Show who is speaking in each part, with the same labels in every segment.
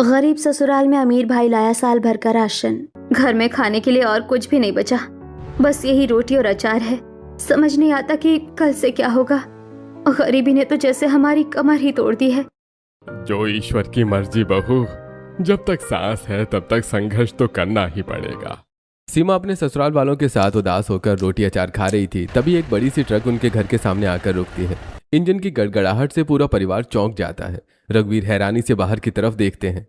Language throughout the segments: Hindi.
Speaker 1: गरीब ससुराल में अमीर भाई लाया साल भर का राशन। घर में खाने के लिए और कुछ भी नहीं बचा, बस यही रोटी और अचार है। समझ नहीं आता कि कल से क्या होगा। गरीबी ने तो जैसे हमारी कमर ही तोड़ दी है।
Speaker 2: जो ईश्वर की मर्जी बहू, जब तक सांस है तब तक संघर्ष तो करना ही पड़ेगा।
Speaker 3: सीमा अपने ससुराल वालों के साथ उदास होकर रोटी अचार खा रही थी। तभी एक बड़ी सी ट्रक उनके घर के सामने आकर रुकती है। इंजन की गड़गड़ाहट से पूरा परिवार चौंक जाता है। रघुवीर हैरानी से बाहर की तरफ देखते हैं।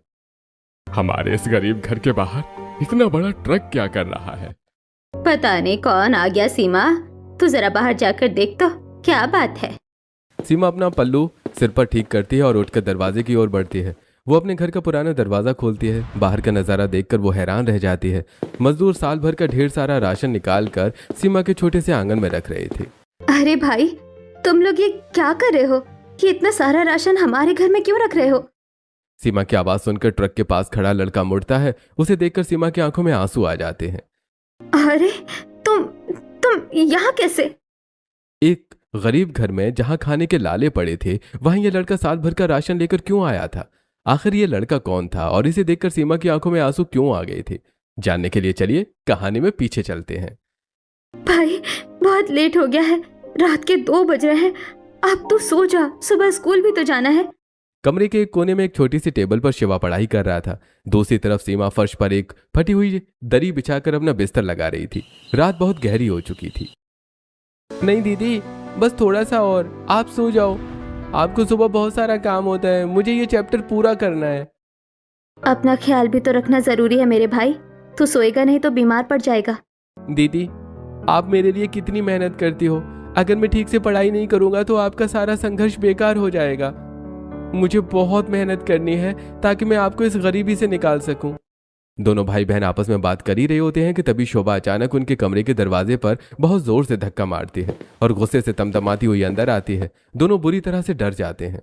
Speaker 2: हमारे इस गरीब घर के बाहर इतना बड़ा ट्रक क्या कर रहा है?
Speaker 1: पता नहीं कौन आ गया। सीमा, तू जरा बाहर जाकर देख तो क्या बात है।
Speaker 3: सीमा अपना पल्लू सिर पर ठीक करती है और उठकर दरवाजे की ओर बढ़ती है। वो अपने घर का पुराना दरवाजा खोलती है। बाहर का नज़ारा देखकर वो हैरान रह जाती है। मजदूर साल भर का ढेर सारा राशन निकाल कर सीमा के छोटे से आंगन में रख रहे थे।
Speaker 1: अरे भाई, तुम लोग ये क्या कर रहे हो? ये इतना सारा राशन हमारे घर में क्यों रख रहे हो?
Speaker 3: सीमा की आवाज सुनकर ट्रक के पास खड़ा लड़का मुड़ता है। उसे देखकर सीमा की आंखों में आंसू आ जाते हैं।
Speaker 1: अरे तुम यहाँ कैसे?
Speaker 3: एक गरीब घर में जहां खाने के लाले पड़े थे, वहीं ये लड़का साल भर का राशन लेकर क्यों आया था? आखिर ये लड़का कौन था और इसे देखकर सीमा की आंखों में आंसू क्यों आ गए थे? जानने के लिए चलिए कहानी में पीछे चलते हैं।
Speaker 1: भाई, बहुत लेट हो गया है। रात के 2 बज रहे हैं। अब तू सो जा, सुबह स्कूल भी तो जाना है।
Speaker 3: कमरे के एक कोने में एक छोटी सी टेबल पर शिवा पढ़ाई कर रहा था। दूसरी तरफ सीमा फर्श पर एक फटी हुई दरी बिछाकर अपना बिस्तर लगा रही थी। रात बहुत गहरी हो चुकी थी। नहीं दीदी, बस थोड़ा सा और, आप सो जाओ। आपको सुबह बहुत सारा काम होता है, मुझे ये चैप्टर पूरा करना है।
Speaker 1: अपना ख्याल भी तो रखना जरूरी है मेरे भाई। तू सोएगा नहीं तो बीमार पड़ जाएगा।
Speaker 3: दीदी, आप मेरे लिए कितनी मेहनत करती हो। अगर मैं ठीक से पढ़ाई नहीं करूंगा तो आपका सारा संघर्ष बेकार हो जाएगा। मुझे बहुत मेहनत करनी है ताकि मैं आपको इस गरीबी से निकाल सकूं। दोनों भाई बहन आपस में बात कर ही रहे होते हैं कि तभी शोभा अचानक उनके कमरे के दरवाजे पर बहुत जोर से धक्का मारती है और गुस्से से तमतमाती हुई अंदर आती है। दोनों बुरी तरह से डर जाते हैं।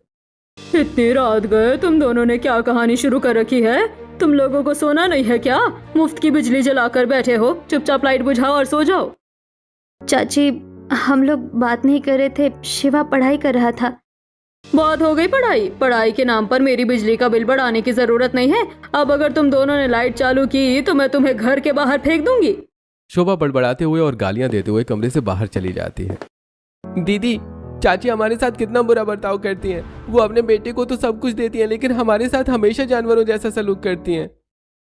Speaker 4: इतनी रात गए, तुम दोनों ने क्या कहानी शुरू कर रखी है? तुम लोगों को सोना नहीं है क्या? मुफ्त की बिजली जलाकर बैठे हो। चुपचाप लाइट बुझाओ और सो जाओ।
Speaker 1: चाची, हम लोग बात नहीं कर रहे थे। शिवा पढ़ाई कर रहा था।
Speaker 4: बात हो गई पढ़ाई। पढ़ाई के नाम पर मेरी बिजली का बिल बढ़ाने की जरूरत नहीं है। अब अगर तुम दोनों ने लाइट चालू की तो मैं तुम्हें घर के बाहर फेंक दूंगी।
Speaker 3: शोभा बड़बड़ाते हुए और गालियां देते हुए कमरे से बाहर चली जाती है। दीदी, चाची हमारे साथ कितना बुरा बर्ताव करती हैं। वो अपने बेटे को तो सब कुछ देती हैं, लेकिन हमारे साथ हमेशा जानवरों जैसा सलूक करती हैं।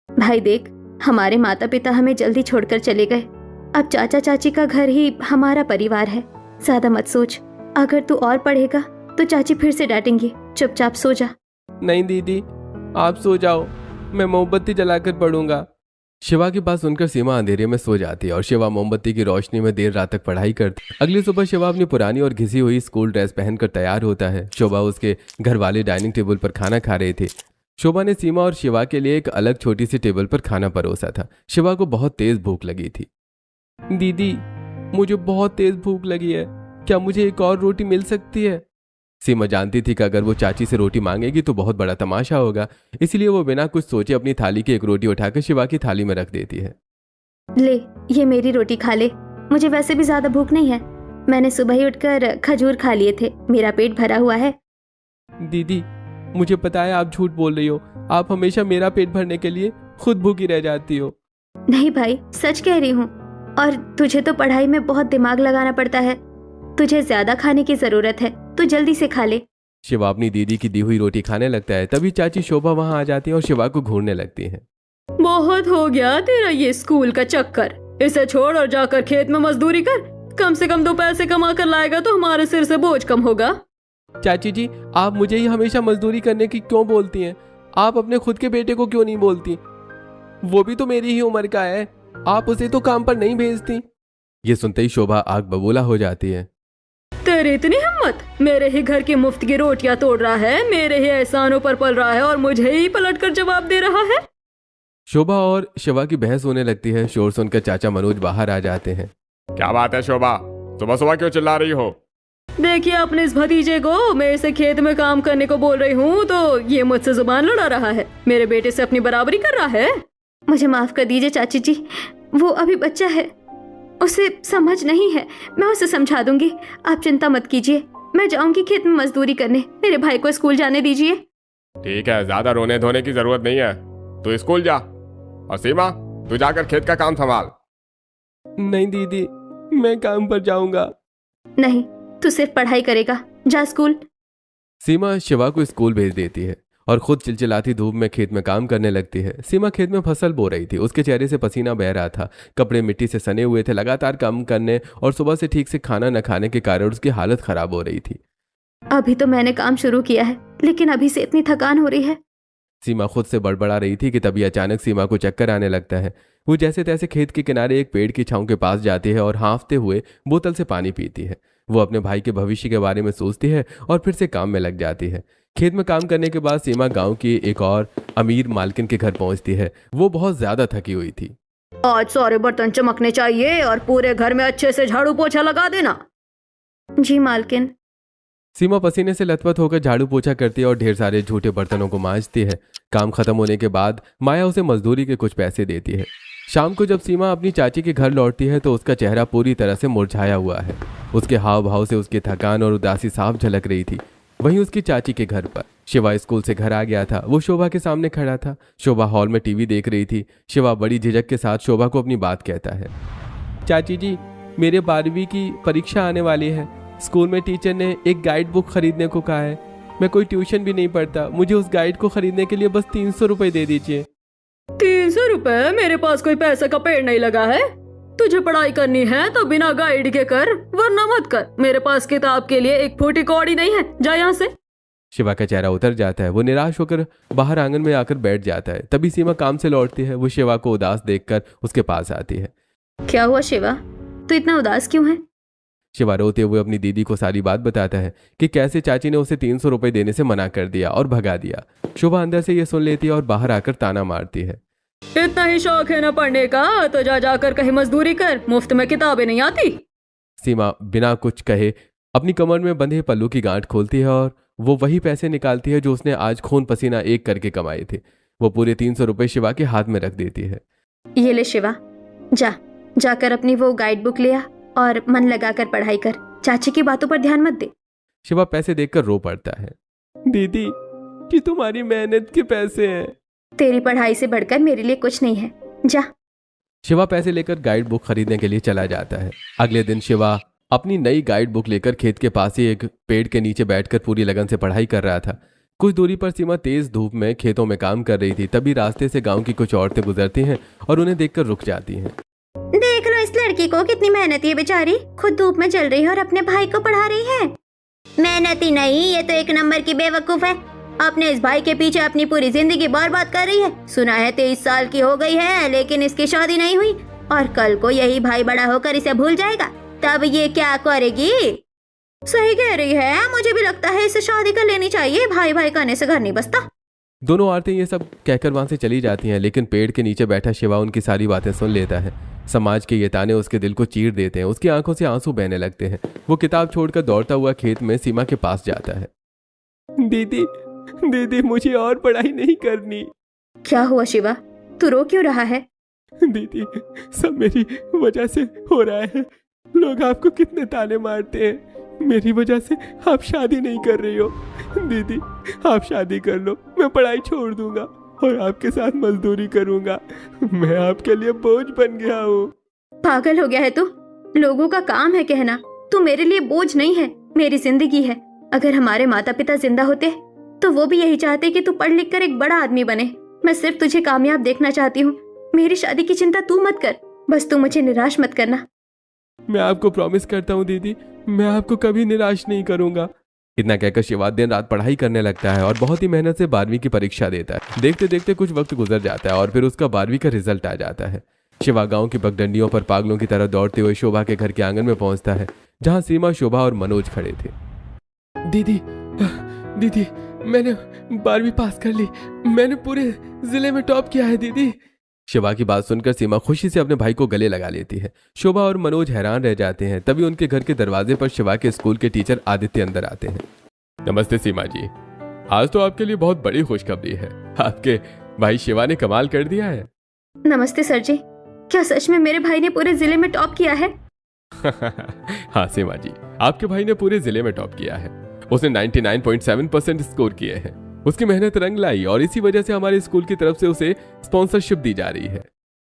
Speaker 1: भाई देख, हमारे माता पिता हमें जल्दी छोड़कर चले गए। अब चाचा चाची का घर ही हमारा परिवार है। ज्यादा मत सोच। अगर तू और पढ़ेगा तो चाची फिर से डांटेंगी। चुपचाप सो जा।
Speaker 3: नहीं दीदी, आप सो जाओ, मैं मोमबत्ती जलाकर पढ़ूंगा। शिवा की बात सुनकर सीमा अंधेरे में सो जाती है और शिवा मोमबत्ती की रोशनी में देर रात तक पढ़ाई करती। अगली सुबह शिवा अपनी पुरानी और घिसी हुई स्कूल ड्रेस पहनकर तैयार होता है। शोभा उसके घर वाले डाइनिंग टेबल पर खाना खा रहे थे। शोभा ने सीमा और शिवा के लिए एक अलग छोटी सी टेबल पर खाना परोसा था। शिवा को बहुत तेज भूख लगी थी। दीदी, मुझे बहुत तेज भूख लगी है, क्या मुझे एक और रोटी मिल सकती है? सीमा जानती थी कि अगर वो चाची से रोटी मांगेगी तो बहुत बड़ा तमाशा होगा, इसलिए वो बिना कुछ सोचे अपनी थाली की एक रोटी उठाकर शिवा की थाली में रख देती है।
Speaker 1: ले, ये मेरी रोटी खा ले। मुझे वैसे भी ज्यादा भूख नहीं है। मैंने सुबह ही उठकर खजूर खा लिए थे। मेरा पेट भरा हुआ है।
Speaker 3: दीदी, मुझे पता है आप झूठ बोल रही हो। आप हमेशा मेरा पेट भरने के लिए खुद भूखी रह जाती हो।
Speaker 1: नहीं भाई, सच कह रही हूँ। और तुझे तो पढ़ाई में बहुत दिमाग लगाना पड़ता है। तुझे ज्यादा खाने की जरूरत है, तू जल्दी से खा ले।
Speaker 3: शिवा अपनी दीदी की दी हुई रोटी खाने लगता है। तभी चाची शोभा वहां आ जाती है और शिवा को घूरने लगती है।
Speaker 4: बहुत हो गया तेरा ये स्कूल का चक्कर। इसे छोड़ और जाकर खेत में मजदूरी कर। कम से कम 2 पैसे कमा कर लाएगा तो हमारे सिर से बोझ कम होगा।
Speaker 3: चाची जी, आप मुझे ही हमेशा मजदूरी करने की क्यों बोलती हैं? आप अपने खुद के बेटे को क्यों नहीं बोलती? वो भी तो मेरी ही उम्र का है। आप उसे तो काम पर नहीं भेजती। ये सुनते ही शोभा आग बबूला हो जाती है।
Speaker 4: तेरी इतनी हिम्मत! मेरे ही घर की मुफ्त की रोटियां तोड़ रहा है, मेरे ही एहसानों पर पल रहा है और मुझे ही पलट कर जवाब दे रहा है।
Speaker 3: शोभा और शिवा की बहस होने लगती है। शोर सुनकर चाचा मनोज बाहर आ जाते हैं।
Speaker 2: क्या बात है शोभा, सुबह सुबह क्यों चिल्ला रही हो?
Speaker 4: देखिए अपने इस भतीजे को, मैं इसे खेत में काम करने को बोल रही हूँ तो ये मुझसे जुबान लड़ा रहा है। मेरे बेटे से अपनी बराबरी कर रहा है।
Speaker 1: मुझे माफ कर दीजिए चाची जी, वो अभी बच्चा है, उसे समझ नहीं है। मैं उसे समझा दूंगी, आप चिंता मत कीजिए। मैं जाऊंगी खेत में मजदूरी करने। मेरे भाई को स्कूल जाने दीजिए।
Speaker 2: ठीक है, ज्यादा रोने धोने की जरूरत नहीं है। तू स्कूल जा, और सीमा तू जाकर खेत का काम संभाल।
Speaker 3: नहीं दीदी, मैं काम पर जाऊंगा।
Speaker 1: नहीं, तू सिर्फ पढ़ाई करेगा, जा स्कूल।
Speaker 3: सीमा शिवा को स्कूल भेज देती है और खुद चिलचिलाती धूप में खेत में काम करने लगती है। सीमा खेत में फसल बो रही थी। उसके चेहरे से पसीना बह रहा था, कपड़े मिट्टी से सने हुए थे। लगातार काम करने और सुबह से ठीक से खाना न खाने के कारण उसकी हालत खराब हो रही थी।
Speaker 1: अभी तो मैंने काम शुरू किया है, लेकिन अभी से इतनी थकान हो रही है।
Speaker 3: सीमा खुद से बड़बड़ा रही थी कि तभी अचानक सीमा को चक्कर आने लगता है। वो जैसे तैसे खेत के किनारे एक पेड़ की छांव के पास जाती है और हाँफते हुए बोतल से पानी पीती है। वो अपने भाई के भविष्य के बारे में सोचती है और फिर से काम में लग जाती है। खेत में काम करने के बाद सीमा गांव की एक और अमीर मालकिन के घर पहुंचती है। वो बहुत ज्यादा थकी हुई थी।
Speaker 4: आज सारे बर्तन चमकने चाहिए और पूरे घर में अच्छे से झाड़ू पोछा लगा देना।
Speaker 1: जी मालकिन।
Speaker 3: सीमा पसीने से लथपथ होकर झाड़ू पोछा करती है और ढेर सारे झूठे बर्तनों को मांजती है। काम खत्म होने के बाद माया उसे मजदूरी के कुछ पैसे देती है। शाम को जब सीमा अपनी चाची के घर लौटती है तो उसका चेहरा पूरी तरह से मुरझाया हुआ है। उसके हाव भाव से उसकी थकान और उदासी साफ झलक रही थी। वहीं उसकी चाची के घर पर शिवा स्कूल से घर आ गया था। वो शोभा के सामने खड़ा था। शोभा हॉल में टीवी देख रही थी। शिवा बड़ी झिझक के साथ शोभा को अपनी बात कहता है। चाची जी, मेरे 12वीं की परीक्षा आने वाली है। स्कूल में टीचर ने एक गाइड बुक खरीदने को कहा है। मैं कोई ट्यूशन भी नहीं पढ़ता, मुझे उस गाइड को खरीदने के लिए बस 300 रुपए दे दीजिए।
Speaker 4: 300 रुपए? मेरे पास कोई पैसे का पेड़ नहीं लगा है। तुझे पढ़ाई करनी है तो बिना गाइड के कर, वरना मत कर। मेरे पास किताब के लिए एक फूटी कौड़ी नहीं है, जा यहाँ से।
Speaker 3: शिवा का चेहरा उतर जाता है। वो निराश होकर बाहर आंगन में आकर बैठ जाता है। तभी सीमा काम से लौटती है। वो शिवा को उदास देखकर उसके पास आती है।
Speaker 1: क्या हुआ शिवा, तू इतना उदास क्यों है?
Speaker 3: शिवा रोते हुए अपनी दीदी को सारी बात बताता है कि कैसे चाची ने उसे 300 रुपए देने से मना कर दिया और भगा दिया। शोभा अंदर से ये सुन लेती है और बाहर आकर ताना मारती है।
Speaker 4: इतना ही शौक है ना पढ़ने का तो जा जाकर कहीं मजदूरी कर, मुफ्त में किताबें नहीं आती।
Speaker 3: सीमा बिना कुछ कहे अपनी कमर में बंधे पल्लू की गांठ खोलती है और वो वही पैसे निकालती है जो उसने आज खून पसीना एक करके कमाए थे। वो पूरे 300 रुपए शिवा के हाथ में रख देती है।
Speaker 1: ये ले शिवा, जाकर अपनी वो गाइड बुक ले आ और मन लगाकर पढ़ाई कर। चाची की बातों पर ध्यान मत दे।
Speaker 3: शिवा पैसे देखकर रो पड़ता है। दीदी, कि तुम्हारी मेहनत के पैसे हैं।
Speaker 1: तेरी पढ़ाई से बढ़कर मेरे लिए कुछ नहीं है, जा।
Speaker 3: शिवा पैसे लेकर गाइड बुक खरीदने के लिए चला जाता है। अगले दिन शिवा अपनी नई गाइड बुक लेकर खेत के पास ही एक पेड़ के नीचे बैठकर पूरी लगन से पढ़ाई कर रहा था। कुछ दूरी पर सीमा तेज धूप में खेतों में काम कर रही थी। तभी रास्ते से गांव की कुछ औरतें गुजरती हैं और उन्हें देखकर रुक जाती हैं।
Speaker 1: देख लो इस लड़की को, कितनी मेहनती है बेचारी। खुद धूप में चल रही है और अपने भाई को पढ़ा रही है। मेहनती नहीं, ये तो एक नंबर की बेवकूफ है। अपने इस भाई के पीछे अपनी पूरी जिंदगी बर्बाद कर रही है। सुना है 23 साल की हो गई है, लेकिन इसकी शादी नहीं हुई और कल को यही भाई बड़ा होकर इसे भूल जाएगा, तब ये क्या करेगी? सही कह रही है, मुझे भी लगता है इसे शादी कर लेनी चाहिए। भाई भाई करने से घर नहीं बसता।
Speaker 3: दोनों औरतें ये सब कहकर वहां से चली जाती हैं, लेकिन पेड़ के नीचे बैठा शिवा उनकी सारी बातें सुन लेता है। समाज के ये ताने उसके दिल को चीर देते हैं। उसकी आंखों से आंसू बहने लगते हैं। वो किताब छोड़कर दौड़ता हुआ खेत में सीमा के पास जाता है। दीदी, दीदी, मुझे और पढ़ाई नहीं करनी।
Speaker 1: क्या हुआ शिवा, तू रो क्यों रहा है?
Speaker 3: दीदी, सब मेरी वजह से हो रहा है। लोग आपको कितने ताने मारते हैं। मेरी वजह से आप शादी नहीं कर रही हो। दीदी, आप शादी कर लो, मैं पढ़ाई छोड़ दूंगा और आपके साथ मजदूरी करूंगा। मैं आपके लिए बोझ बन गया हूँ।
Speaker 1: पागल हो गया है तू? लोगों का काम है कहना, तू मेरे लिए बोझ नहीं है, मेरी जिंदगी है। अगर हमारे माता पिता जिंदा होते तो वो भी यही चाहते कि तू पढ़ लिख कर एक बड़ा आदमी बने। मैं सिर्फ तुझे कामयाब देखना चाहती हूँ। मेरी शादी की चिंता तू मत कर, बस तू मुझे निराश मत करना।
Speaker 3: मैं आपको प्रॉमिस करता हूँ दीदी, मैं आपको कभी निराश नहीं करूंगा। इतना कहकर शिवा दिन रात पढ़ाई करने लगता है और बहुत ही मेहनत से 12वीं की परीक्षा देता है। देखते देखते कुछ वक्त गुजर जाता है और फिर उसका 12वीं का रिजल्ट आ जाता है। शिवा गांव की पगडंडियों पर पागलों की तरह दौड़ते हुए शोभा के घर के आंगन में पहुंचता है, जहां सीमा, शोभा और मनोज खड़े थे। दीदी, दीदी, मैंने 12वीं पास कर ली। मैंने पूरे जिले में टॉप किया है दीदी। शिवा की बात सुनकर सीमा खुशी से अपने भाई को गले लगा लेती है। शोभा और मनोज हैरान रह जाते हैं। तभी उनके घर के दरवाजे पर शिवा के स्कूल के टीचर आदित्य अंदर आते हैं।
Speaker 2: नमस्ते सीमा जी, आज तो आपके लिए बहुत बड़ी खुशखबरी है। आपके भाई शिवा ने कमाल कर दिया है।
Speaker 1: नमस्ते सर जी, क्या सच में मेरे भाई ने पूरे जिले में टॉप किया है?
Speaker 2: हाँ सीमा जी, आपके भाई ने पूरे जिले में टॉप किया है। उसने 99.7% स्कोर किए हैं।
Speaker 3: उसकी मेहनत रंग लाई और इसी वजह से हमारे स्कूल की तरफ से उसे स्पॉन्सरशिप दी जा रही है।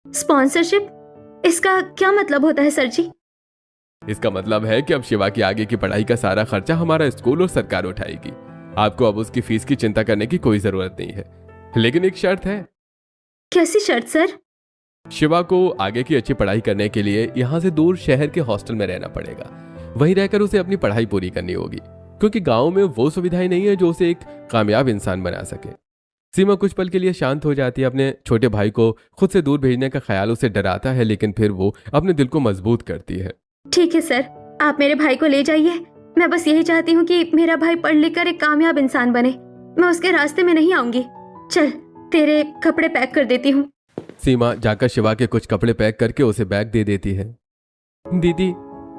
Speaker 1: स्पॉन्सरशिप? इसका क्या मतलब होता है सर जी?
Speaker 3: इसका मतलब है कि अब शिवा की आगे की पढ़ाई का सारा खर्चा हमारा स्कूल और सरकार उठाएगी। आपको अब उसकी फीस की चिंता करने की कोई जरूरत नहीं है, लेकिन एक शर्त है।
Speaker 1: कैसी शर्त सर?
Speaker 3: शिवा को आगे की अच्छी पढ़ाई करने के लिए यहाँ से दूर शहर के हॉस्टल में रहना पड़ेगा। वहीं रहकर उसे अपनी पढ़ाई पूरी करनी होगी, क्योंकि गांव में वो सुविधाएं नहीं है जो उसे एक कामयाब इंसान बना सके। सीमा कुछ पल के लिए शांत हो जाती है। अपने छोटे भाई को खुद से दूर भेजने का ख्याल उसे डराता है, लेकिन फिर वो अपने दिल को मजबूत करती है।
Speaker 1: ठीक है सर, आप मेरे भाई को ले जाइए। मैं बस यही चाहती हूँ कि मेरा भाई पढ़ लिख कर एक कामयाब इंसान बने। मैं उसके रास्ते में नहीं आऊंगी। चल, तेरे कपड़े पैक कर देती हूँ।
Speaker 3: सीमा जाकर शिवा के कुछ कपड़े पैक करके उसे बैग दे देती है। दीदी,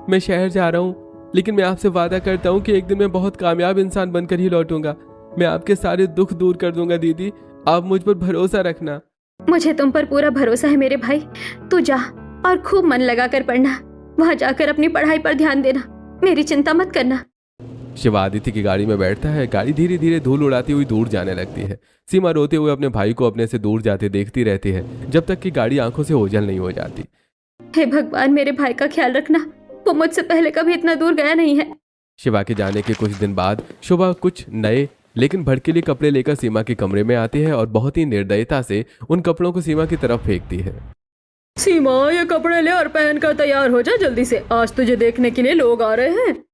Speaker 3: मैं शहर जा रहा हूँ, लेकिन मैं आपसे वादा करता हूँ कि एक दिन मैं बहुत कामयाब इंसान बनकर ही लौटूंगा। मैं आपके सारे दुख दूर कर दूंगा दीदी, आप मुझ पर भरोसा रखना।
Speaker 1: मुझे तुम पर पूरा भरोसा है मेरे भाई। तू जा और खूब मन लगा कर पढ़ना। वहाँ जाकर अपनी पढ़ाई पर ध्यान देना, मेरी चिंता मत करना।
Speaker 3: शिवा आदित्य की गाड़ी में बैठता है। गाड़ी धीरे धीरे धूल उड़ाती हुई दूर जाने लगती है। सीमा रोते हुए अपने भाई को अपने से दूर जाते देखती रहती है, जब तक कि गाड़ी आंखों से ओझल नहीं हो जाती।
Speaker 1: हे भगवान, मेरे भाई का ख्याल रखना। वो मुझसे पहले कभी इतना दूर गया नहीं है।
Speaker 3: शिवा के जाने के कुछ दिन बाद शोभा कुछ नए लेकिन भड़कीले कपड़े लेकर सीमा के कमरे में आती है और बहुत ही निर्दयता से उन कपड़ों को सीमा की तरफ फेंकती है।
Speaker 4: सीमा, ये कपड़े ले और पहन कर तैयार हो जा जल्दी से, आज तुझे देखने के लिए लोग आ रहे हैं।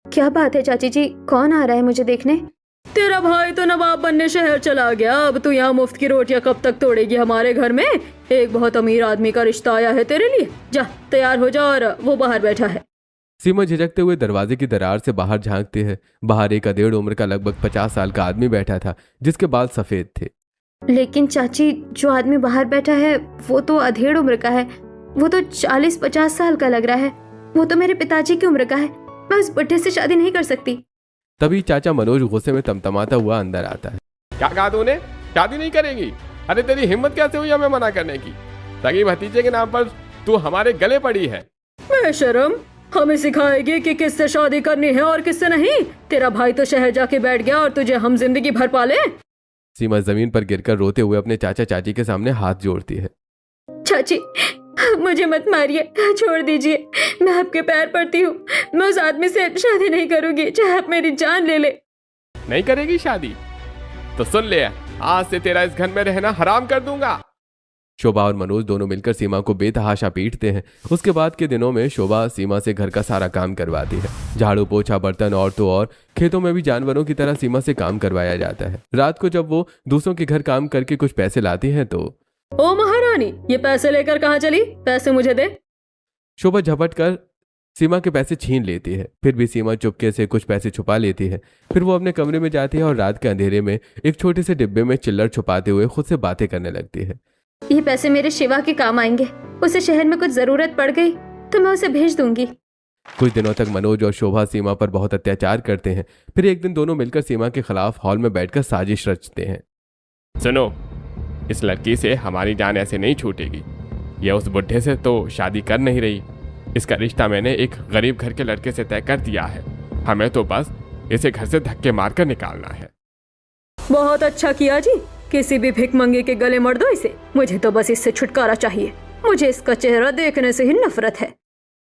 Speaker 1: क्या बात है चाची जी, कौन आ रहा है मुझे देखने?
Speaker 4: तेरा भाई तो नवाब बनने शहर चला गया। अब तू यहाँ मुफ्त की रोटियां कब तक तोड़ेगी हमारे घर में? एक बहुत अमीर आदमी का रिश्ता आया है तेरे लिए। जा, तैयार हो जा, और वो बाहर बैठा है।
Speaker 3: सीमा झिझकते हुए दरवाजे की दरार से बाहर झांकती है। बाहर एक अधेड़ उम्र का लगभग 50 साल का आदमी बैठा था, जिसके बाल सफेद थे।
Speaker 1: लेकिन चाची, जो आदमी बाहर बैठा है वो तो अधेड़ उम्र का है। वो तो 40-50 साल का लग रहा है। वो तो मेरे पिताजी की उम्र का है। मैं उस बुढ़े से शादी नहीं कर सकती।
Speaker 3: तभी चाचा मनोज गुस्से में तमतमाता हुआ अंदर आता है।
Speaker 2: क्या कहा तूने? शादी नहीं करेगी? अरे तेरी हिम्मत कैसे हुई हमें मना करने की? सगी भतीजे के नाम पर तू हमारे गले पड़ी है।
Speaker 4: बेशरम, हमें सिखाएगी कि किससे शादी करनी है और किससे नहीं? तेरा भाई तो शहर जाके बैठ गया और तुझे हम जिंदगी भर पाले।
Speaker 3: सीमा जमीन पर गिरकर रोते हुए अपने चाचा चाची के सामने हाथ जोड़ती है।
Speaker 1: चाची, मुझे मत मारिए, छोड़ दीजिए। मैं आपके पैर पड़ती हूँ। मैं उस आदमी से शादी नहीं करूंगी, चाहे आप मेरी जान ले ले।
Speaker 2: नहीं करेगी शादी? तो सुन ले, आज से तेरा इस घर में रहना हराम कर दूंगा।
Speaker 3: शोभा और मनोज दोनों मिलकर सीमा को बेतहाशा पीटते हैं। उसके बाद के दिनों में शोभा सीमा से घर का सारा काम करवाती है। झाड़ू पोछा, बर्तन और तो और खेतों में भी जानवरों की तरह सीमा से काम करवाया जाता है। रात को जब वो दूसरों के घर काम करके कुछ पैसे लाती हैं तो
Speaker 4: ओ महारानी, ये पैसे लेकर कहाँ चली? पैसे मुझे दे।
Speaker 3: शोभा झपट कर सीमा के पैसे छीन लेती है। फिर भी सीमा चुपके से कुछ पैसे छुपा लेती है। फिर वो अपने कमरे में जाती है और रात के अंधेरे में एक छोटे से डिब्बे में चिल्लर छुपाते हुए खुद से बातें करने लगती है।
Speaker 1: ये पैसे मेरे शिवा के काम आएंगे। उसे शहर में कुछ जरूरत पड़ गई तो मैं उसे भेज दूंगी।
Speaker 3: कुछ दिनों तक मनोज और शोभा सीमा पर बहुत अत्याचार करते हैं। फिर एक दिन दोनों मिलकर सीमा के खिलाफ हॉल में बैठकर साजिश रचते हैं।
Speaker 2: सुनो, इस लड़की से हमारी जान ऐसे नहीं छूटेगी। यह उस बुढ़े से तो शादी कर नहीं रही। इसका रिश्ता मैंने एक गरीब घर के लड़के से तय कर दिया है। हमें तो बस इसे घर से धक्के मारकर निकालना है।
Speaker 4: बहुत अच्छा किया जी, किसी भी भिखमंगे के गले मर दो इसे। मुझे तो बस इससे छुटकारा चाहिए। मुझे इसका चेहरा देखने से ही नफरत है।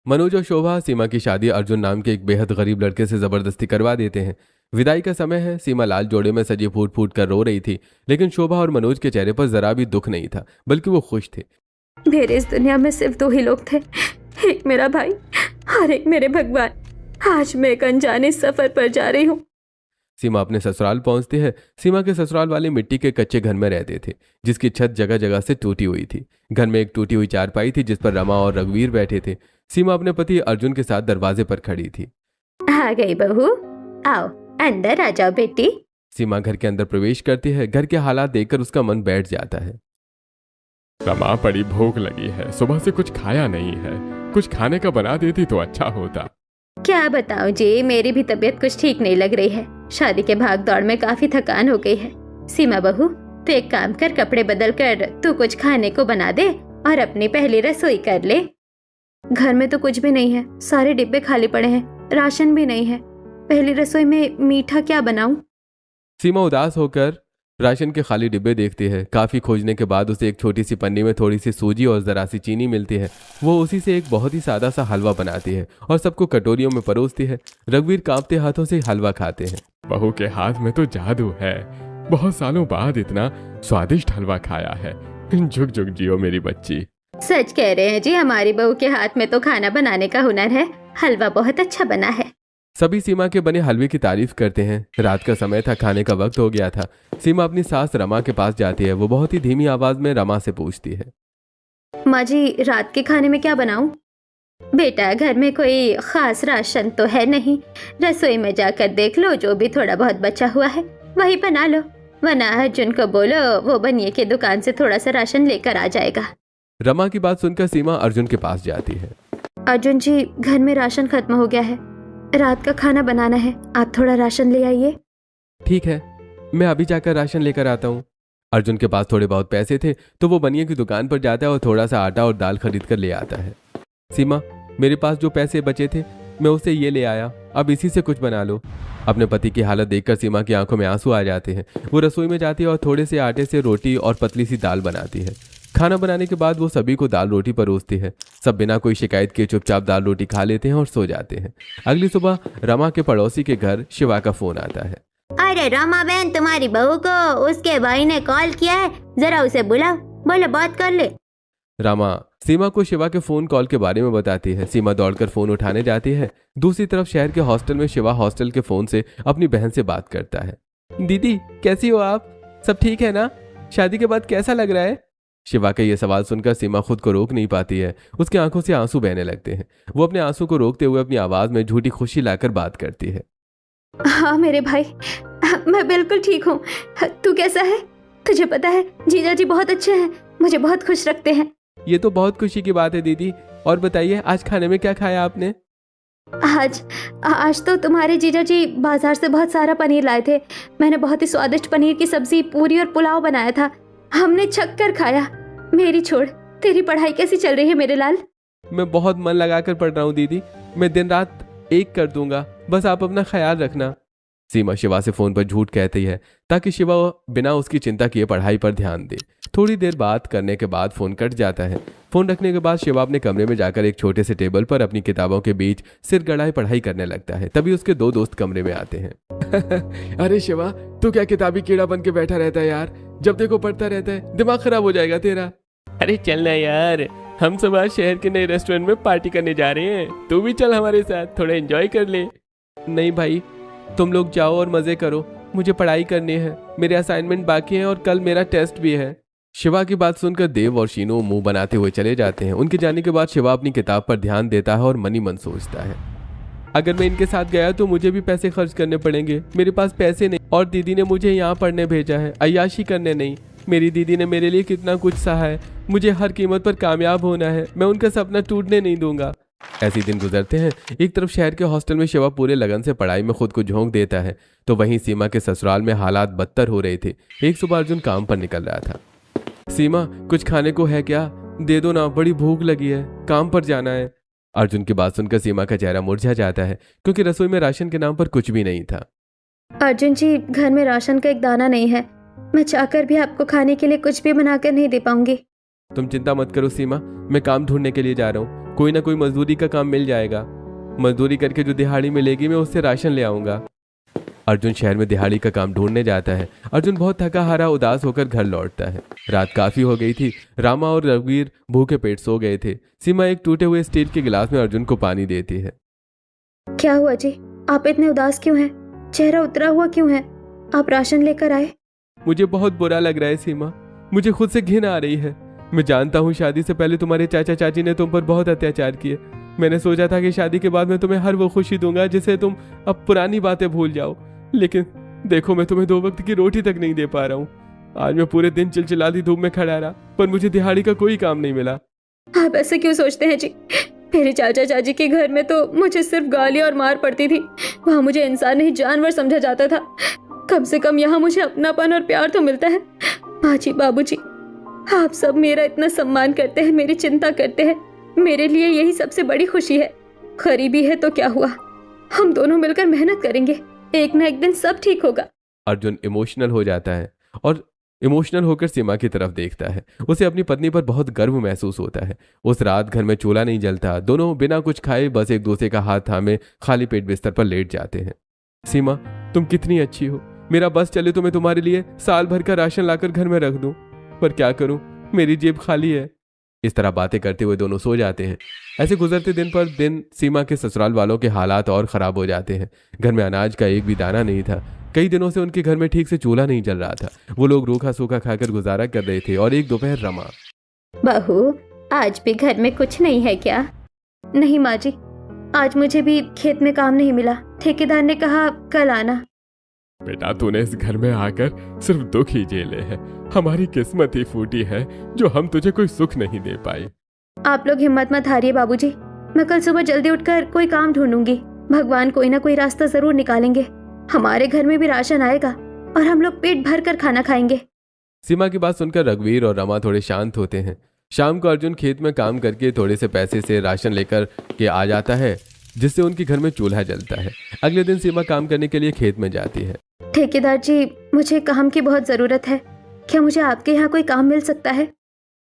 Speaker 3: मनोज और शोभा सीमा की शादी अर्जुन नाम के एक बेहद गरीब लड़के से जबरदस्ती करवा देते हैं। विदाई का समय है। सीमा लाल जोड़े में सजी फूट फूट कर रो रही थी, लेकिन शोभा और मनोज के चेहरे पर जरा भी दुख नहीं था, बल्कि वो खुश थे।
Speaker 1: मेरे इस दुनिया में सिर्फ 2 ही लोग थे, एक मेरा भाई और एक मेरे भगवान। आज मैं एक अनजाने सफर पर जा रही हूँ।
Speaker 3: सीमा अपने ससुराल पहुंचती है। सीमा के ससुराल वाले मिट्टी के कच्चे घर में रहते थे, जिसकी छत जगह जगह से टूटी हुई थी। घर में एक टूटी हुई चारपाई थी जिस पर रमा और रघुवीर बैठे थे। सीमा अपने पति अर्जुन के साथ दरवाजे पर खड़ी थी।
Speaker 1: आ गई बहू, आओ अंदर आ जाओ बेटी।
Speaker 3: सीमा घर के अंदर प्रवेश करती है। घर के हालात देखकर उसका मन बैठ जाता है।
Speaker 2: रमा, बड़ी भूख लगी है। सुबह से कुछ खाया नहीं है। कुछ खाने का बना देती तो अच्छा होता।
Speaker 1: क्या बताऊं जी, मेरी भी तबीयत कुछ ठीक नहीं लग रही है। शादी के भाग दौड़ में काफी थकान हो गई है। सीमा बहू, तो एक काम कर, कपड़े बदल कर तू कुछ खाने को बना दे और अपनी पहली रसोई कर ले। घर में तो कुछ भी नहीं है, सारे डिब्बे खाली पड़े हैं, राशन भी नहीं है। पहली रसोई में मीठा क्या बनाऊं?
Speaker 3: सीमा उदास होकर राशन के खाली डिब्बे देखती है। काफ़ी खोजने के बाद उसे एक छोटी सी पन्नी में थोड़ी सी सूजी और ज़रा सी चीनी मिलती है। वो उसी से एक बहुत ही सादा सा हलवा बनाती है और सबको कटोरियों में परोसती है। रघुवीर कांपते हाथों से हलवा खाते हैं।
Speaker 2: बहू के हाथ में तो जादू है। बहुत सालों बाद इतना स्वादिष्ट हलवा खाया है। जुग जुग जियो मेरी बच्ची।
Speaker 1: सच कह रहे हैं जी, हमारी बहू के हाथ में तो खाना बनाने का हुनर है। हलवा बहुत अच्छा बना है।
Speaker 3: सभी सीमा के बने हलवे की तारीफ करते हैं। रात का समय था, खाने का वक्त हो गया था। सीमा अपनी सास रमा के पास जाती है। वो बहुत ही धीमी आवाज में रमा से पूछती है,
Speaker 1: माँ जी, रात के खाने में क्या बनाऊं? बेटा, घर में कोई खास राशन तो है नहीं। रसोई में जाकर देख लो, जो भी थोड़ा बहुत बचा हुआ है वही बना लो, वरना अर्जुन को बोलो वो बनिए की दुकान से थोड़ा सा राशन लेकर आ जाएगा।
Speaker 3: रमा की बात सुनकर सीमा अर्जुन के पास जाती है।
Speaker 1: अर्जुन जी, घर में राशन खत्म हो गया है, रात का खाना बनाना है, आप थोड़ा राशन ले आइए।
Speaker 3: ठीक है, मैं अभी जाकर राशन लेकर आता हूँ। अर्जुन के पास थोड़े बहुत पैसे थे तो वो बनिए की दुकान पर जाता है और थोड़ा सा आटा और दाल खरीद कर ले आता है। सीमा, मेरे पास जो पैसे बचे थे मैं उसे ये ले आया, अब इसी से कुछ बना लो। अपने पति की हालत देखकर सीमा की आंखों में आंसू आ जाते हैं। वो रसोई में जाती है और थोड़े से आटे से रोटी और पतली सी दाल बनाती है। खाना बनाने के बाद वो सभी को दाल रोटी परोसती है। सब बिना कोई शिकायत के चुपचाप दाल रोटी खा लेते हैं और सो जाते हैं। अगली सुबह रमा के पड़ोसी के घर शिवा का फोन आता है।
Speaker 5: अरे रमा बहन, तुम्हारी बहू को उसके भाई ने कॉल किया है, जरा उसे बुलाओ, बोले बात कर ले।
Speaker 3: रमा सीमा को शिवा के फोन कॉल के बारे में बताती है। सीमा दौड़कर फोन उठाने जाती है। दूसरी तरफ शहर के हॉस्टल में शिवा हॉस्टल के फोन से अपनी बहन से बात करता है। दीदी, कैसी हो आप? सब ठीक है ना? शादी के बाद कैसा लग रहा है? शिवा का ये सवाल सुनकर सीमा खुद को रोक नहीं पाती है। उसकी आंखों से आंसू बहने लगते हैं। वो अपने आंसू को रोकते हुए अपनी आवाज में झूठी खुशी लाकर बात करती है।
Speaker 1: हाँ मेरे भाई, मैं बिल्कुल ठीक हूँ। तू कैसा है? तुझे पता है जीजा जी बहुत अच्छे हैं, मुझे बहुत खुश रखते हैं।
Speaker 3: ये तो बहुत खुशी की बात है दीदी। और बताइए, आज खाने में क्या खाया आपने?
Speaker 1: आज तो तुम्हारे जीजा जी बाजार से बहुत सारा पनीर लाए थे। मैंने बहुत ही स्वादिष्ट पनीर की सब्जी, पूरी और पुलाव बनाया था। हमने छक कर खाया। मेरी छोड़, तेरी पढ़ाई कैसी चल रही है मेरे लाल?
Speaker 3: मैं बहुत मन लगाकर पढ़ रहा हूँ दीदी। मैं दिन रात एक कर दूंगा, बस आप अपना ख्याल रखना। सीमा शिवा से फोन पर झूठ कहती है ताकि शिवा बिना उसकी चिंता किए पढ़ाई पर ध्यान दे। थोड़ी देर बात करने के बाद फोन कट जाता है। फोन रखने के बाद शिवा अपने कमरे में जाकर एक छोटे से टेबल पर अपनी किताबों के बीच सिर गड़ाए पढ़ाई करने लगता है। तभी उसके दो दोस्त कमरे में आते हैं। अरे शिवा, तू क्या किताबी कीड़ा बन के बैठा रहता है यार? जब देखो पढ़ता रहता है, दिमाग खराब हो जाएगा तेरा।
Speaker 2: अरे चलना यार, हम सब आज शहर के नए रेस्टोरेंट में पार्टी करने जा रहे हैं। तू भी चल हमारे साथ, थोड़ा एंजॉय कर ले।
Speaker 3: नहीं भाई, तुम लोग जाओ और मजे करो, मुझे पढ़ाई करनी है। मेरे असाइनमेंट बाकी हैं और कल मेरा टेस्ट भी है। शिवा की बात सुनकर देव और शीनू मुंह बनाते हुए चले जाते हैं। उनके जाने के बाद शिवा अपनी किताब पर ध्यान देता है और मनी मन सोचता है, अगर मैं इनके साथ गया तो मुझे भी पैसे खर्च करने पड़ेंगे। मेरे पास पैसे नहीं और दीदी ने मुझे यहाँ पढ़ने भेजा है, अय्याशी करने नहीं। मेरी दीदी ने मेरे लिए कितना कुछ सहा है। मुझे हर कीमत पर कामयाब होना है। मैं उनका सपना टूटने नहीं दूंगा। ऐसे दिन गुजरते हैं। एक तरफ शहर के हॉस्टल में शिवा पूरे लगन से पढ़ाई में खुद को झोंक देता है, तो वहीं सीमा के ससुराल में हालात बदतर हो रहे थे। एक सुबह अर्जुन काम पर निकल रहा था। सीमा, कुछ खाने को है क्या? दे दो ना, बड़ी भूख लगी है, काम पर जाना है। अर्जुन की बात सुनकर सीमा का चेहरा मुरझा जाता है, क्योंकि रसोई में राशन के नाम पर कुछ भी नहीं था।
Speaker 1: अर्जुन जी, घर में राशन का एक दाना नहीं है। मैं चाहकर भी आपको खाने के लिए कुछ भी बनाकर नहीं दे पाऊंगी।
Speaker 3: तुम चिंता मत करो सीमा, मैं काम ढूंढने के लिए जा रहा हूँ। कोई ना कोई मजदूरी का काम मिल जाएगा। मजदूरी करके जो दिहाड़ी मिलेगी मैं उससे राशन ले आऊंगा। अर्जुन शहर में दिहाड़ी का काम ढूंढने जाता है। अर्जुन बहुत थका हारा उदास होकर घर लौटता है। रात काफी हो गई थी। रामा और रघुवीर भूखे पेट सो गए थे। सीमा एक टूटे हुए स्टील के गिलास में अर्जुन को पानी देती है।
Speaker 1: क्या हुआ जी, आप इतने उदास क्यों हैं? चेहरा उतरा हुआ क्यों है? आप राशन लेकर आए?
Speaker 3: मुझे बहुत बुरा लग रहा है सीमा, मुझे खुद से घिन आ रही है। मैं जानता हूँ शादी से पहले तुम्हारे चाचा चाची ने तुम पर बहुत अत्याचार किए। मैंने सोचा था कि शादी के बाद मैं तुम्हें हर वो खुशी दूंगा जिससे तुम अब पुरानी बातें भूल जाओ, लेकिन देखो मैं तुम्हें 2 वक्त की रोटी तक नहीं दे पा रहा हूँ। आज मैं पूरे दिन चिलचिलाती धूप में खड़ा रहा, पर मुझे दिहाड़ी का कोई काम नहीं मिला।
Speaker 1: आप ऐसे क्यों सोचते हैं जी? मेरे चाचा चाची के घर में तो मुझे सिर्फ गालियां और मार पड़ती थी। वहाँ मुझे इंसान नहीं जानवर समझा जाता था। कम से कम यहाँ मुझे अपनापन और प्यार तो मिलता है। माँ जी, बाबू जी, आप सब मेरा इतना सम्मान करते हैं, मेरी चिंता करते हैं। मेरे लिए यही सबसे बड़ी खुशी है। गरीबी है तो क्या हुआ, हम दोनों मिलकर मेहनत करेंगे, एक ना एक दिन सब ठीक होगा।
Speaker 3: अर्जुन इमोशनल हो जाता है और इमोशनल होकर सीमा की तरफ देखता है। उसे अपनी पत्नी पर बहुत गर्व महसूस होता है। उस रात घर में चूल्हा नहीं जलता, दोनों बिना कुछ खाए बस एक दूसरे का हाथ थामे खाली पेट बिस्तर पर लेट जाते हैं। सीमा, तुम कितनी अच्छी हो। मेरा बस चले तो मैं तुम्हारे लिए साल भर का राशन लाकर घर में रख दूं, पर क्या करूं, मेरी जेब खाली है। इस तरह बातें करते हुए दोनों सो जाते हैं। ऐसे गुजरते दिन पर दिन सीमा के ससुराल वालों के हालात और खराब हो जाते हैं। घर में अनाज का एक भी दाना नहीं था। कई दिनों से उनके घर में ठीक से चूल्हा नहीं जल रहा था। वो लोग रूखा सूखा खाकर गुजारा कर रहे थे और एक दोपहर रमा।
Speaker 1: बहू, आज भी घर में कुछ नहीं है क्या? नहीं माँ जी, आज मुझे भी खेत में काम नहीं मिला। ठेकेदार ने कहा कल आना।
Speaker 2: बेटा, तूने इस घर में आकर सिर्फ दुख ही झेले हैं। हमारी किस्मत ही फूटी है जो हम तुझे कोई सुख नहीं दे पाए।
Speaker 1: आप लोग हिम्मत मत हारिए बाबूजी, मैं कल सुबह जल्दी उठकर कोई काम ढूंढूंगी। भगवान कोई ना कोई रास्ता जरूर निकालेंगे। हमारे घर में भी राशन आएगा और हम लोग पेट भर कर खाना खाएंगे।
Speaker 3: सीमा की बात सुनकर रघुवीर और रमा थोड़े शांत होते हैं। शाम को अर्जुन खेत में काम करके थोड़े से पैसे से राशन लेकर के आ जाता है, जिससे उनके घर में चूल्हा जलता है। अगले दिन सीमा काम करने के लिए खेत में जाती है।
Speaker 1: ठेकेदार जी, मुझे काम की बहुत जरूरत है। क्या मुझे आपके यहाँ कोई काम मिल सकता है?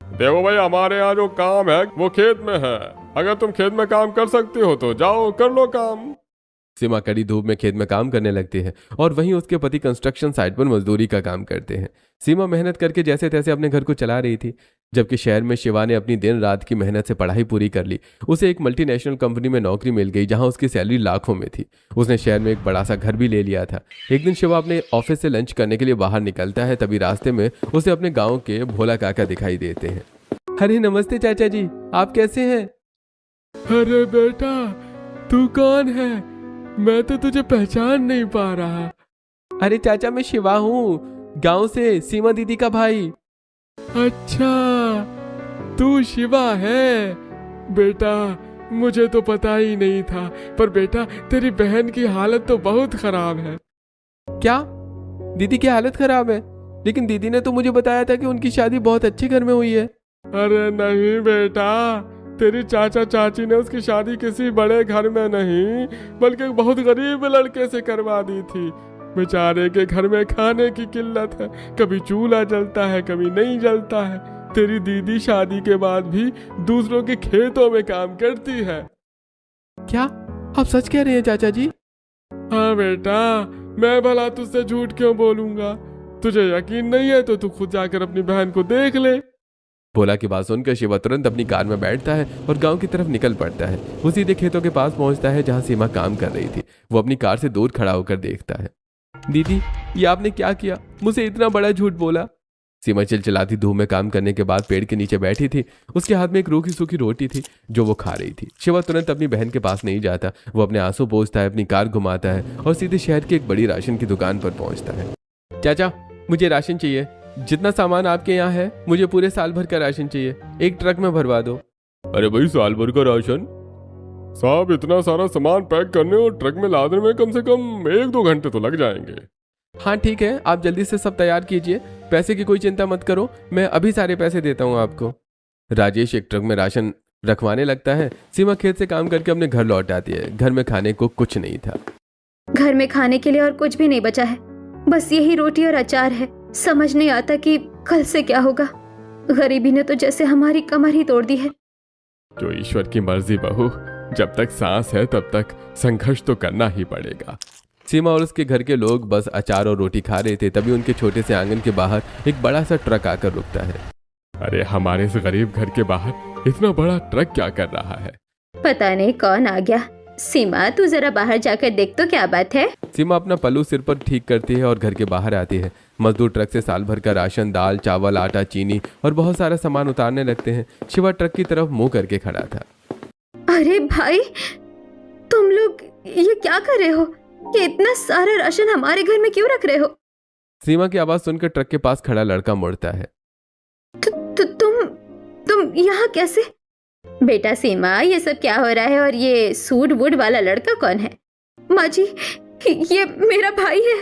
Speaker 2: देखो भाई, हमारे यहाँ जो काम है वो खेत में है। अगर तुम खेत में काम कर सकती हो तो जाओ कर लो काम।
Speaker 3: सीमा कड़ी धूप में खेत में काम करने लगती है और वहीं उसके पति कंस्ट्रक्शन साइट पर मजदूरी का काम करते हैं। सीमा मेहनत करके जैसे तैसे अपने घर को चला रही थी, जबकि शहर में शिवा ने अपनी दिन रात की मेहनत से पढ़ाई पूरी कर ली। उसे एक मल्टीनेशनल कंपनी में नौकरी मिल गई, जहां उसकी सैलरी लाखों में थी। उसने शहर में एक बड़ा सा घर भी ले लिया था। एक दिन शिवा अपने ऑफिस से लंच करने के लिए बाहर निकलता है, तभी रास्ते में उसे अपने गाँव के भोला काका दिखाई देते हैं। अरे नमस्ते चाचा जी, आप कैसे हैं?
Speaker 2: अरे बेटा, तू कौन है? मैं तो तुझे पहचान नहीं पा रहा।
Speaker 3: अरे चाचा, मैं शिवा हूँ, गांव से, सीमा दीदी का भाई।
Speaker 2: अच्छा, तू शिवा है? बेटा, मुझे तो पता ही नहीं था। पर बेटा, तेरी बहन की हालत तो बहुत खराब है।
Speaker 3: क्या? दीदी की हालत खराब है? लेकिन दीदी ने तो मुझे बताया था कि उनकी शादी बहुत अच्छे घर में हुई है।
Speaker 2: अरे नहीं बेटा, तेरी चाचा चाची ने उसकी शादी किसी बड़े घर में नहीं बल्कि एक बहुत गरीब लड़के से करवा दी थी। बेचारे के घर में खाने की किल्लत है, कभी चूल्हा जलता है कभी नहीं जलता है। तेरी दीदी शादी के बाद भी दूसरों के खेतों में काम करती है।
Speaker 3: क्या आप सच कह रहे हैं चाचा जी?
Speaker 2: हाँ बेटा, मैं भला तुझसे झूठ क्यों बोलूंगा? तुझे यकीन नहीं है तो तू खुद जाकर अपनी बहन को देख ले।
Speaker 3: भोला की बात सुनकर शिवा तुरंत अपनी कार में बैठता है और गांव की तरफ निकल पड़ता है। वो सीधे खेतों के पास पहुंचता है जहां सीमा काम कर रही थी। वो अपनी कार से दूर खड़ा होकर देखता है। दीदी, ये आपने क्या किया? मुझे इतना बड़ा झूठ बोला। सीमा चिलचिलाती धूप में काम करने के बाद पेड़ के नीचे बैठी थी। उसके हाथ में एक रूखी सूखी रोटी थी जो वो खा रही थी। शिवा तुरंत अपनी बहन के पास नहीं जाता। वो अपने आंसू पोंछता है, अपनी कार घुमाता है और सीधे शहर की एक बड़ी राशन की दुकान पर पहुंचता है। चाचा, मुझे राशन चाहिए। जितना सामान आपके यहाँ है मुझे पूरे साल भर का राशन चाहिए। एक ट्रक में भरवा दो।
Speaker 2: अरे भाई, साल भर का राशन? साहब, इतना सारा सामान पैक करने और ट्रक में लादने में कम से कम 1-2 घंटे तो लग जाएंगे।
Speaker 3: हाँ ठीक है, आप जल्दी से सब तैयार कीजिए। पैसे की कोई चिंता मत करो, मैं अभी सारे पैसे देता हूँ आपको। राजेश एक ट्रक में राशन रखवाने लगता है। सीमा खेत से काम करके अपने घर लौट आती है। घर में खाने को कुछ नहीं था।
Speaker 1: घर में खाने के लिए और कुछ भी नहीं बचा है, बस यही रोटी और अचार है। समझ नहीं आता कि कल से क्या होगा। गरीबी ने तो जैसे हमारी कमर ही तोड़ दी है।
Speaker 2: जो ईश्वर की मर्जी बहू, जब तक सांस है तब तक संघर्ष तो करना ही पड़ेगा।
Speaker 3: सीमा और उसके घर के लोग बस अचार और रोटी खा रहे थे, तभी उनके छोटे से आंगन के बाहर एक बड़ा सा ट्रक आकर रुकता है।
Speaker 2: अरे, हमारे इस गरीब घर के बाहर इतना बड़ा ट्रक क्या कर रहा है?
Speaker 1: पता नहीं कौन आ गया। सीमा, तू जरा बाहर जाकर देख तो क्या बात है।
Speaker 3: सीमा अपना पल्लू सिर पर ठीक करती है और घर के बाहर आती है। मजदूर ट्रक से साल भर का राशन, दाल, चावल, आटा, चीनी और बहुत सारा सामान उतारने लगते हैं। शिवा ट्रक की तरफ मुंह करके खड़ा था।
Speaker 1: अरे भाई, तुम लोग ये क्या कर रहे हो? ये इतना सारा राशन हमारे घर में क्यों रख रहे हो?
Speaker 3: सीमा की आवाज सुनकर ट्रक के पास खड़ा लड़का मुड़ता है।
Speaker 1: तुम यहाँ कैसे? बेटा सीमा, ये सब क्या हो रहा है और ये सूट वुड वाला लड़का कौन है? माँ जी, ये मेरा भाई है।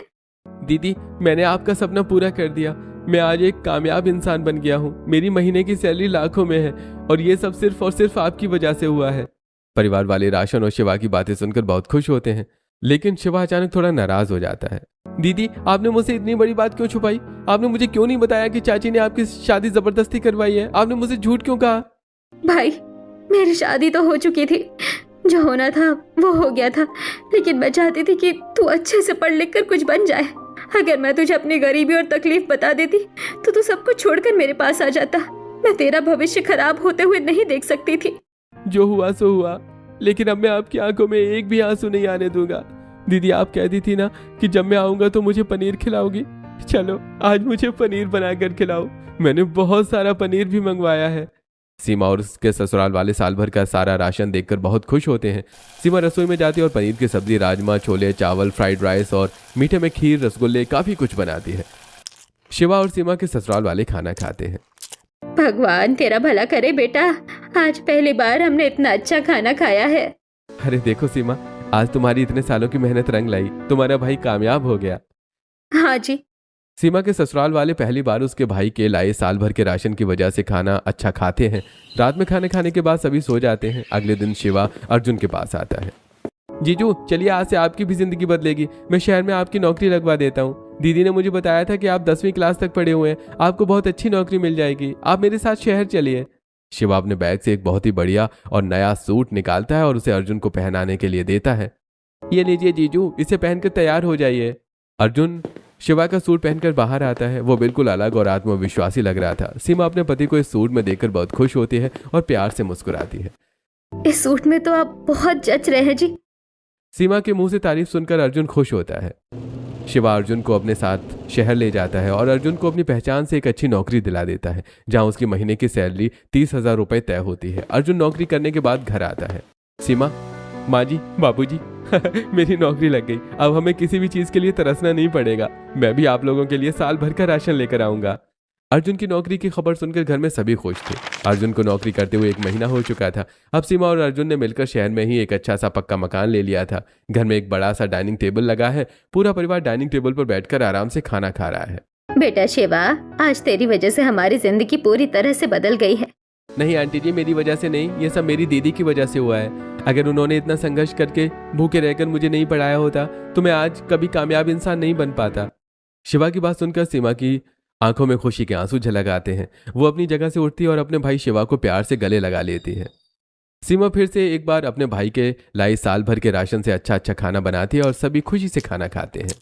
Speaker 3: दीदी, मैंने आपका सपना पूरा कर दिया। मैं आज एक कामयाब इंसान बन गया हूँ। मेरी महीने की सैलरी लाखों में है और ये सब सिर्फ और सिर्फ आपकी वजह से हुआ है। परिवार वाले राशन और शिवा की बातें सुनकर बहुत खुश होते हैं, लेकिन शिवा अचानक थोड़ा नाराज हो जाता है। दीदी, आपने मुझसे इतनी बड़ी बात क्यों छुपाई? आपने मुझे क्यों नहीं बताया कि चाची ने आपकी शादी जबरदस्ती करवाई है? आपने मुझसे झूठ क्यों कहा?
Speaker 1: भाई, मेरी शादी तो हो चुकी थी, जो होना था वो हो गया था, लेकिन मैं चाहती थी कि तू अच्छे से पढ़ लिख कर कुछ बन जाए। अगर मैं तुझे अपनी गरीबी और तकलीफ बता देती तो तू सब कुछ छोड़कर मेरे पास आ जाता। मैं तेरा भविष्य खराब होते हुए नहीं देख सकती थी।
Speaker 3: जो हुआ सो हुआ, लेकिन अब मैं आपकी आंखों में एक भी आंसू नहीं आने दूंगा। दीदी, आप कहती थी ना कि जब मैं आऊंगा तो मुझे पनीर खिलाओगी। चलो, आज मुझे पनीर बनाकर खिलाओ। मैंने बहुत सारा पनीर भी मंगवाया है। सीमा और उसके ससुराल वाले साल भर का सारा राशन देखकर बहुत खुश होते हैं। सीमा रसोई में जाती है और पनीर की सब्जी, राजमा, छोले, चावल, फ्राइड राइस और मीठे में खीर, रसगुल्ले, काफी कुछ बनाती है। शिवा और सीमा के ससुराल वाले खाना खाते हैं।
Speaker 1: भगवान तेरा भला करे बेटा, आज पहली बार हमने इतना अच्छा खाना खाया है।
Speaker 3: अरे देखो सीमा, आज तुम्हारी इतने सालों की मेहनत रंग लाई, तुम्हारा भाई कामयाब हो गया।
Speaker 1: हाँ जी।
Speaker 3: सीमा के ससुराल वाले पहली बार उसके भाई के लाए साल भर के राशन की वजह से खाना अच्छा खाते हैं। रात में खाने खाने के बाद सभी सो जाते हैं। अगले दिन शिवा अर्जुन के पास आता है। जीजू, चलिए आज से आपकी भी जिंदगी बदलेगी। मैं शहर में आपकी नौकरी लगवा देता हूँ। दीदी ने मुझे बताया था कि आप 10वीं क्लास तक पढ़े हुए हैं, आपको बहुत अच्छी नौकरी मिल जाएगी। आप मेरे साथ शहर चलिए। शिवा अपने बैग से एक बहुत ही बढ़िया और नया सूट निकालता है और उसे अर्जुन को पहनाने के लिए देता है। ये लीजिए जीजू, इसे पहनकर तैयार हो जाइए। अर्जुन शिवा का सूट पहनकर बाहर आता है। वो बिल्कुल अलग और आत्मविश्वासी लग रहा था। सीमा अपने पति को इस सूट में देखकर बहुत खुश होती है और प्यार से मुस्कुराती है।
Speaker 1: इस सूट में तो आप बहुत जच रहे हैं जी।
Speaker 3: सीमा के मुंह से तारीफ सुनकर अर्जुन खुश होता है। शिवा अर्जुन को अपने साथ शहर ले जाता है और अर्जुन को अपनी पहचान से एक अच्छी नौकरी दिला देता है, जहां उसकी महीने की सैलरी 30,000 रुपए तय होती है। अर्जुन नौकरी करने के बाद घर आता है। सीमा, माँ जी, बाबू जी, मेरी नौकरी लग गई। अब हमें किसी भी चीज के लिए तरसना नहीं पड़ेगा। मैं भी आप लोगों के लिए साल भर का राशन लेकर आऊंगा। अर्जुन की नौकरी की खबर सुनकर घर में सभी खुश थे। अर्जुन को नौकरी करते हुए 1 महीना हो चुका था। अब सीमा और अर्जुन ने मिलकर शहर में ही एक अच्छा सा पक्का मकान ले लिया था। घर में एक बड़ा सा डाइनिंग टेबल लगा है। पूरा परिवार डाइनिंग टेबल पर बैठकर आराम से खाना खा रहा है।
Speaker 1: बेटा शिवा, आज तेरी वजह से हमारी जिंदगी पूरी तरह से बदल गई है।
Speaker 3: नहीं आंटी जी, मेरी वजह से नहीं, ये सब मेरी दीदी की वजह से हुआ है। अगर उन्होंने इतना संघर्ष करके भूखे रहकर मुझे नहीं पढ़ाया होता तो मैं आज कभी कामयाब इंसान नहीं बन पाता। शिवा की बात सुनकर सीमा की आंखों में खुशी के आंसू झलक आते हैं। वो अपनी जगह से उठती है और अपने भाई शिवा को प्यार से गले लगा लेती है। सीमा फिर से एक बार अपने भाई के लाई साल भर के राशन से अच्छा अच्छा खाना बनाती है और सभी खुशी से खाना खाते हैं।